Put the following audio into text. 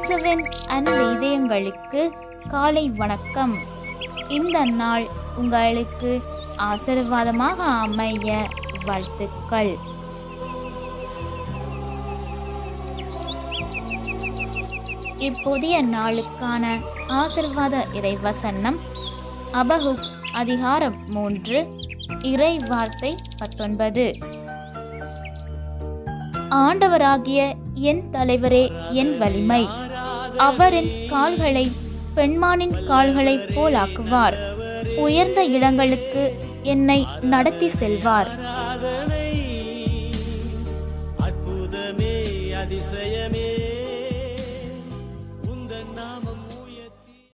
இயேசுவின் அன்பு இதயங்களுக்கு காலை வணக்கம். இந்த நாள் உங்களுக்கு ஆசீர்வாதமாக அமைய வாழ்த்துக்கள். இப்புதிய நாளுக்கான ஆசீர்வாத இறைவசனம் அபகுக் அதிகாரம் 3 இறை வார்த்தை 19. ஆண்டவராகிய என் தலைவரே என் வலிமை, அவரின் கால்களை பெண்மானின் கால்களைப் போலாக்குவார். உயர்ந்த இடங்களுக்கு என்னை நடத்தி செல்வார். அற்புதமே அதிசயமே